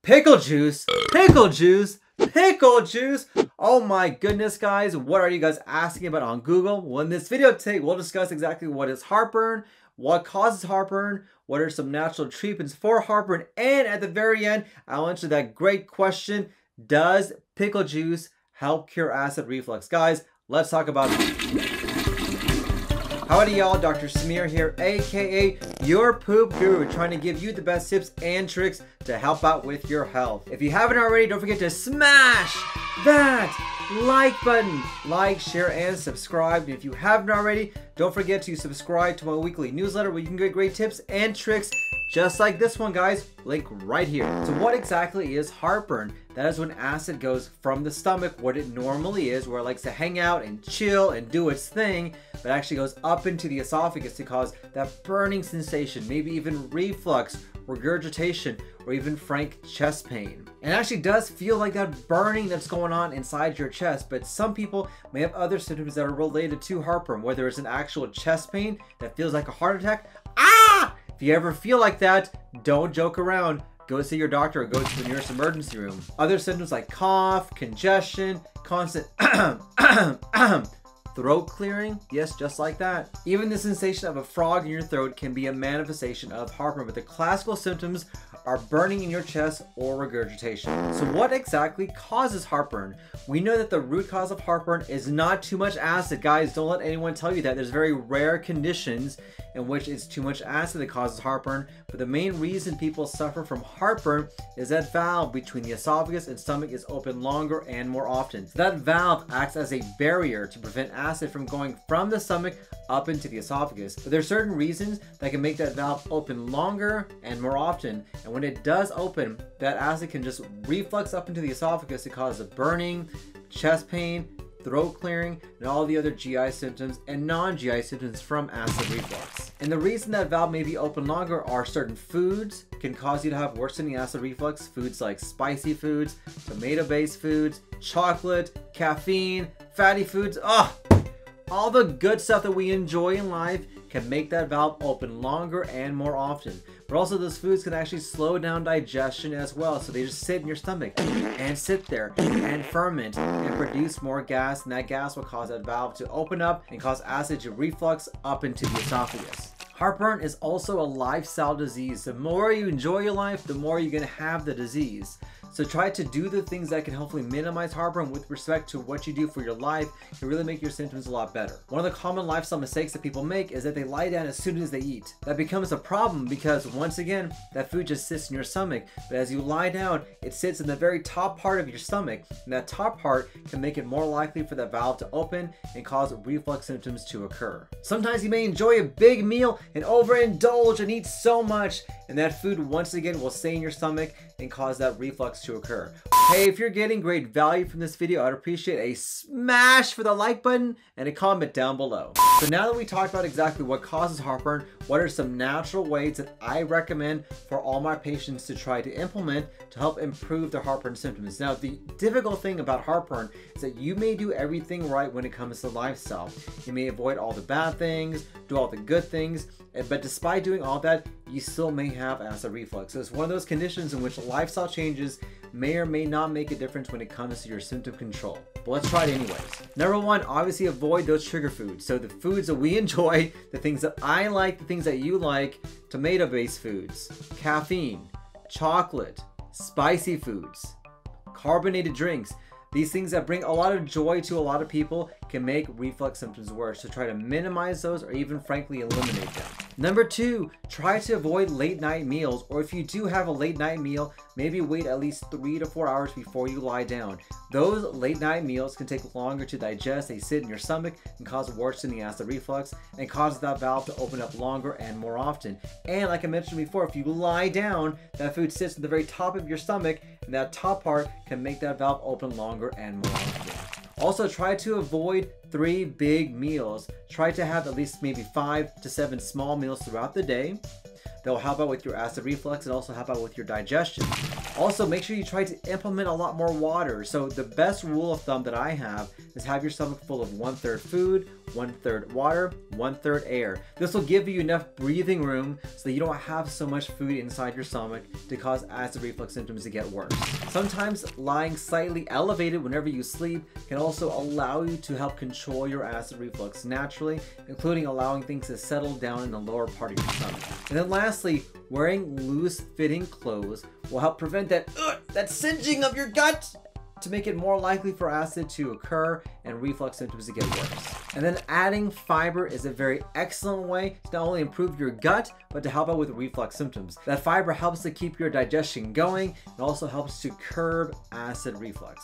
Pickle juice, pickle juice, pickle juice. Oh my goodness, guys, what are you guys asking about on Google? Well, in this video today, we'll discuss exactly what is heartburn, what causes heartburn, what are some natural treatments for heartburn, and at the very end, I'll answer that great question: does pickle juice help cure acid reflux? Guys, let's talk about it. Howdy y'all, Dr. Samir here, aka your poop guru, trying to give you the best tips and tricks to help out with your health. If you haven't already, don't forget to smash that like button. Like, share, and subscribe. And if you haven't already, don't forget to subscribe to my weekly newsletter where you can get great tips and tricks just like this one, guys. Link right here. So what exactly is heartburn? That is when acid goes from the stomach, what it normally is, where it likes to hang out and chill and do its thing, but actually goes up into the esophagus to cause that burning sensation, maybe even reflux, regurgitation, or even frank chest pain. And it actually does feel like that burning that's going on inside your chest, but some people may have other symptoms that are related to heartburn, whether it's an actual chest pain that feels like a heart attack. If you ever feel like that, don't joke around. Go see your doctor or go to the nearest emergency room. Other symptoms like cough, congestion, constant throat clearing, yes, just like that. Even the sensation of a frog in your throat can be a manifestation of heartburn, but the classical symptoms are burning in your chest or regurgitation. So what exactly causes heartburn? We know that the root cause of heartburn is not too much acid. Guys, don't let anyone tell you that. There's very rare conditions in which it's too much acid that causes heartburn, but the main reason people suffer from heartburn is that valve between the esophagus and stomach is open longer and more often. So that valve acts as a barrier to prevent acid from going from the stomach up into the esophagus. But there's certain reasons that can make that valve open longer and more often, and when it does open, that acid can just reflux up into the esophagus to cause a burning, chest pain, throat clearing, and all the other GI symptoms and non-GI symptoms from acid reflux. And the reason that valve may be open longer are certain foods can cause you to have worsening acid reflux. Foods like spicy foods, tomato-based foods, chocolate, caffeine, fatty foods. All the good stuff that we enjoy in life can make that valve open longer and more often. But also those foods can actually slow down digestion as well. So they just sit in your stomach and sit there and ferment and produce more gas. And that gas will cause that valve to open up and cause acid to reflux up into the esophagus. Heartburn is also a lifestyle disease. The more you enjoy your life, the more you're going to have the disease. So try to do the things that can hopefully minimize heartburn with respect to what you do for your life and really make your symptoms a lot better. One of the common lifestyle mistakes that people make is that they lie down as soon as they eat. That becomes a problem because once again, that food just sits in your stomach, but as you lie down, it sits in the very top part of your stomach, and that top part can make it more likely for that valve to open and cause reflux symptoms to occur. Sometimes you may enjoy a big meal and overindulge and eat so much, and that food once again will stay in your stomach and cause that reflux to occur. Hey, if you're getting great value from this video, I'd appreciate a smash for the like button and a comment down below. So now that we talked about exactly what causes heartburn, what are some natural ways that I recommend for all my patients to try to implement to help improve their heartburn symptoms? Now, the difficult thing about heartburn is that you may do everything right when it comes to lifestyle. You may avoid all the bad things, do all the good things, but despite doing all that, you still may have acid reflux. So it's one of those conditions in which lifestyle changes may or may not make a difference when it comes to your symptom control. But let's try it anyways. Number one, obviously avoid those trigger foods. So the foods that we enjoy, the things that I like, the things that you like: tomato-based foods, caffeine, chocolate, spicy foods, carbonated drinks. These things that bring a lot of joy to a lot of people can make reflux symptoms worse. So try to minimize those or even frankly eliminate them. Number two, try to avoid late night meals, or if you do have a late night meal, maybe wait at least 3 to 4 hours before you lie down. Those late night meals can take longer to digest. They sit in your stomach and cause worsening acid reflux and cause that valve to open up longer and more often. And like I mentioned before, if you lie down, that food sits at the very top of your stomach, and that top part can make that valve open longer and more often. Also, try to avoid 3 big meals. Try to have at least maybe 5 to 7 small meals throughout the day. that will help out with your acid reflux and also help out with your digestion. Also, make sure you try to implement a lot more water. So the best rule of thumb that I have is have your stomach full of 1/3 food, 1/3 water, 1/3 air. This will give you enough breathing room so that you don't have so much food inside your stomach to cause acid reflux symptoms to get worse. Sometimes lying slightly elevated whenever you sleep can also allow you to help control your acid reflux naturally, including allowing things to settle down in the lower part of your stomach. And then lastly, wearing loose fitting clothes will help prevent that singeing of your gut, to make it more likely for acid to occur and reflux symptoms to get worse. And then adding fiber is a very excellent way to not only improve your gut, but to help out with reflux symptoms. That fiber helps to keep your digestion going and also helps to curb acid reflux.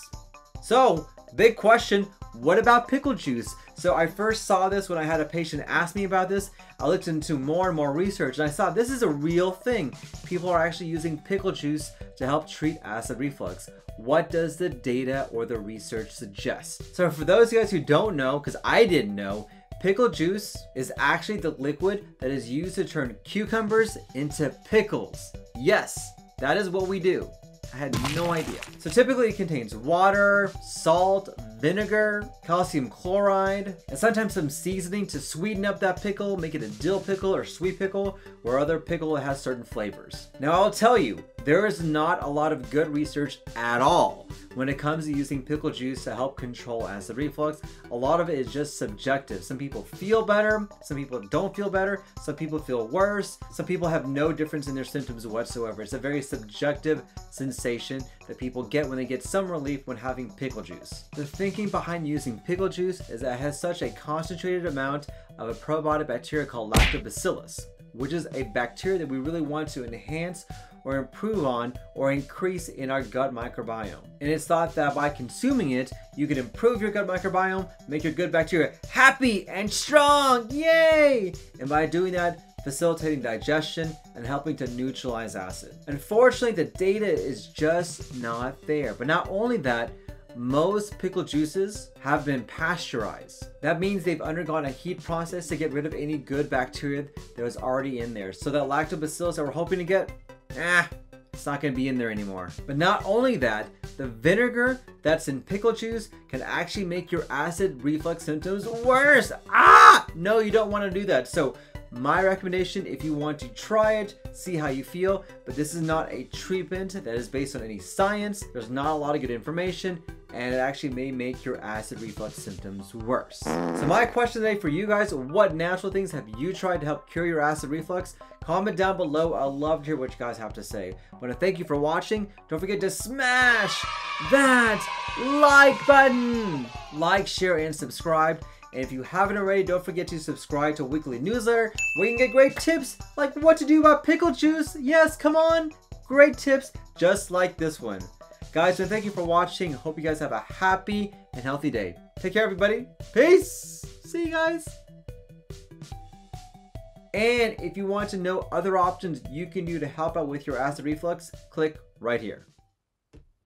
So, big question, what about pickle juice? So I first saw this when I had a patient ask me about this. I looked into more and more research and I saw this is a real thing. People are actually using pickle juice to help treat acid reflux. What does the data or the research suggest? So for those of you guys who don't know, because I didn't know, pickle juice is actually the liquid that is used to turn cucumbers into pickles. Yes, that is what we do. I had no idea. So typically it contains water, salt, vinegar, calcium chloride, and sometimes some seasoning to sweeten up that pickle, make it a dill pickle or sweet pickle, or other pickle that has certain flavors. Now I'll tell you, there is not a lot of good research at all when it comes to using pickle juice to help control acid reflux. A lot of it is just subjective. Some people feel better, some people don't feel better, some people feel worse, some people have no difference in their symptoms whatsoever. It's a very subjective sensation that people get when they get some relief when having pickle juice. The thinking behind using pickle juice is that it has such a concentrated amount of a probiotic bacteria called lactobacillus, which is a bacteria that we really want to enhance or improve on or increase in our gut microbiome. And it's thought that by consuming it, you can improve your gut microbiome, make your good bacteria happy and strong, yay! And by doing that, facilitating digestion and helping to neutralize acid. Unfortunately, the data is just not there. But not only that, most pickle juices have been pasteurized. That means they've undergone a heat process to get rid of any good bacteria that was already in there. So that lactobacillus that we're hoping to get, it's not going to be in there anymore. But not only that, the vinegar that's in pickle juice can actually make your acid reflux symptoms worse. No, you don't want to do that. So my recommendation, if you want to try it, see how you feel, but this is not a treatment that is based on any science. There's not a lot of good information, and it actually may make your acid reflux symptoms worse. So my question today for you guys, what natural things have you tried to help cure your acid reflux? Comment down below. I'd love to hear what you guys have to say. I want to thank you for watching. Don't forget to smash that like button. Like, share, and subscribe. And if you haven't already, don't forget to subscribe to a weekly newsletter where you can get great tips like what to do about pickle juice. Yes, come on. Great tips just like this one. Guys, so thank you for watching. Hope you guys have a happy and healthy day. Take care, everybody. Peace. See you guys. And if you want to know other options you can do to help out with your acid reflux, click right here.